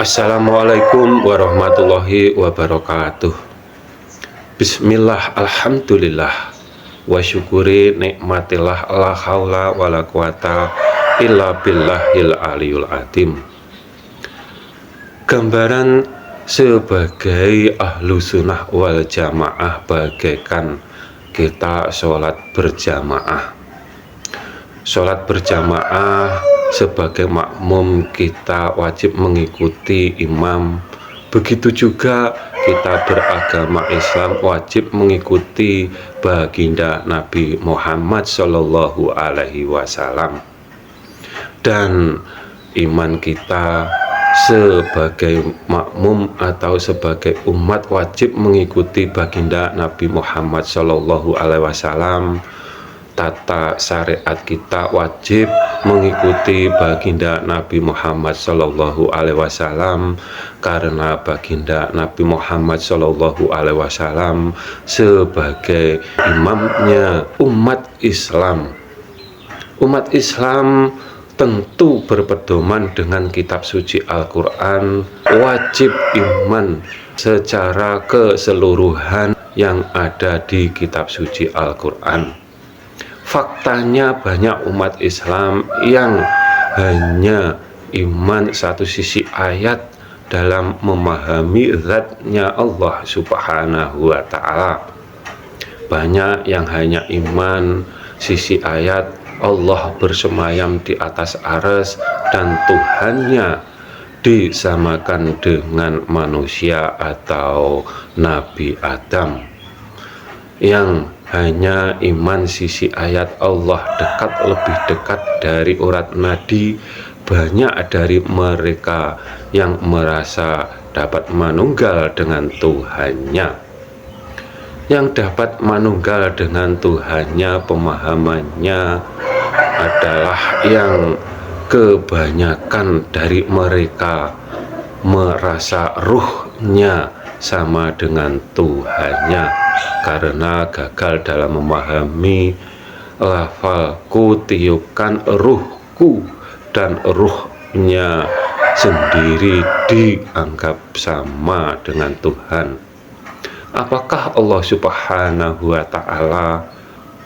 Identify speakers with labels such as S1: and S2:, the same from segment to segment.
S1: Assalamualaikum warahmatullahi wabarakatuh. Bismillah, alhamdulillah, wa syukuri nikmatillah, la haula wala quwata illa billahil aliyul azim. Gambaran sebagai ahlu sunnah wal jamaah bagaikan kita sholat berjamaah. Sholat berjamaah sebagai makmum kita wajib mengikuti imam. Begitu juga kita beragama Islam wajib mengikuti baginda Nabi Muhammad Shallallahu Alaihi Wasallam. Dan iman kita sebagai makmum atau sebagai umat wajib mengikuti baginda Nabi Muhammad Shallallahu Alaihi Wasallam. Tata syariat kita wajib mengikuti baginda Nabi Muhammad Shallallahu Alaihi Wasallam, karena baginda Nabi Muhammad Shallallahu Alaihi Wasallam sebagai imamnya umat Islam. Umat Islam tentu berpedoman dengan kitab suci Al-Quran, wajib iman secara keseluruhan yang ada di kitab suci Al-Quran. Faktanya banyak umat Islam yang hanya iman satu sisi ayat dalam memahami zatnya Allah Subhanahu wa Ta'ala. Banyak yang hanya iman sisi ayat Allah bersemayam di atas arsy dan Tuhannya disamakan dengan manusia atau Nabi Adam. Yang hanya iman sisi ayat Allah lebih dekat dari urat nadi. Banyak dari mereka yang merasa dapat manunggal dengan Tuhannya. Yang dapat manunggal dengan Tuhannya, pemahamannya adalah yang kebanyakan dari mereka merasa ruhnya sama dengan Tuhannya, karena gagal dalam memahami lafalku tiupkan ruhku, dan ruhnya sendiri dianggap sama dengan Tuhan. Apakah Allah Subhanahu wa Ta'ala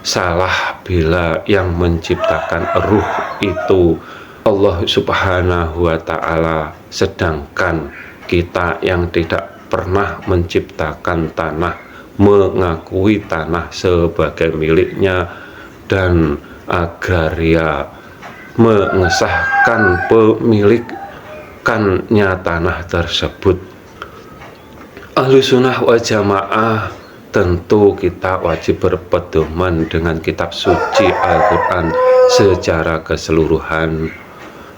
S1: salah bila yang menciptakan ruh itu Allah Subhanahu wa Ta'ala, sedangkan kita yang tidak pernah menciptakan tanah mengakui tanah sebagai miliknya, dan agraria mengesahkan pemilikannya tanah tersebut. Ahlussunnah wal jamaah tentu kita wajib berpedoman dengan kitab suci Al-Quran secara keseluruhan,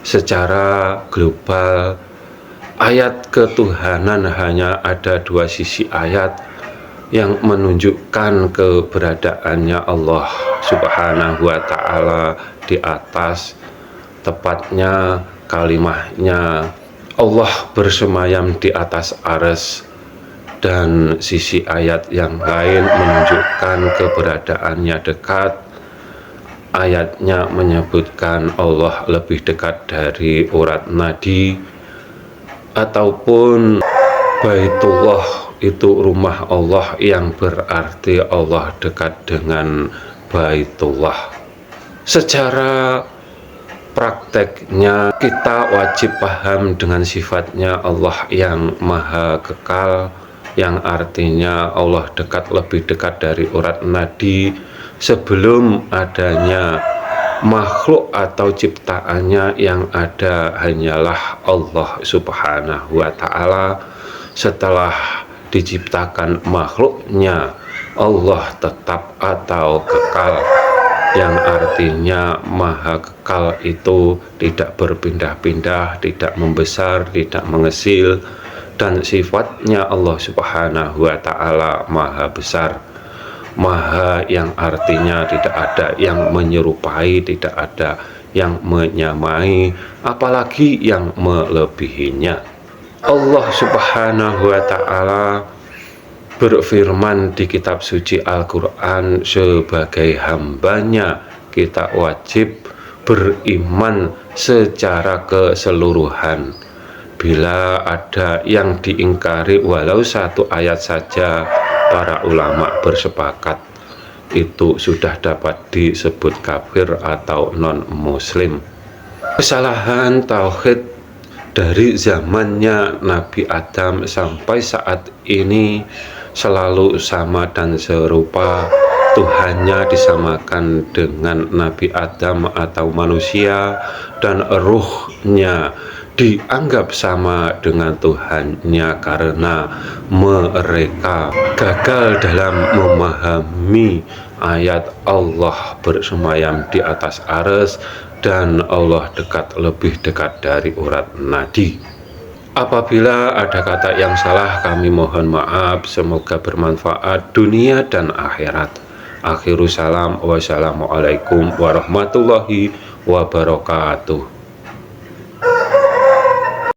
S1: secara global. Ayat ketuhanan hanya ada dua sisi ayat yang menunjukkan keberadaannya Allah Subhanahu wa Ta'ala di atas, tepatnya kalimahnya Allah bersemayam di atas arsy, dan sisi ayat yang lain menunjukkan keberadaannya dekat. Ayatnya menyebutkan Allah lebih dekat dari urat nadi, ataupun Baitullah itu rumah Allah, yang berarti Allah dekat dengan Baitullah. Secara prakteknya kita wajib paham dengan sifatnya Allah yang maha kekal, yang artinya Allah lebih dekat dari urat nadi. Sebelum adanya makhluk atau ciptaannya, yang ada hanyalah Allah Subhanahu wa Ta'ala. Setelah diciptakan makhluknya, Allah tetap atau kekal, yang artinya maha kekal itu tidak berpindah-pindah, tidak membesar, tidak mengecil. Dan sifatnya Allah Subhanahu wa Ta'ala maha besar, maha yang artinya tidak ada yang menyerupai, tidak ada yang menyamai, apalagi yang melebihinya. Allah Subhanahu wa Ta'ala berfirman di kitab suci Al-Quran, sebagai hambanya kita wajib beriman secara keseluruhan. Apabila ada yang diingkari walau satu ayat saja, para ulama bersepakat itu sudah dapat disebut kafir atau non-muslim. Kesalahan tauhid dari zamannya Nabi Adam sampai saat ini selalu sama dan serupa. Tuhannya disamakan dengan Nabi Adam atau manusia, dan ruhnya dianggap sama dengan Tuhannya karena mereka gagal dalam memahami ayat Allah bersemayam di atas arsy dan Allah lebih dekat dari urat nadi. Apabila ada kata yang salah, kami mohon maaf. Semoga bermanfaat dunia dan akhirat. Akhiru salam, wassalamualaikum warahmatullahi wabarakatuh.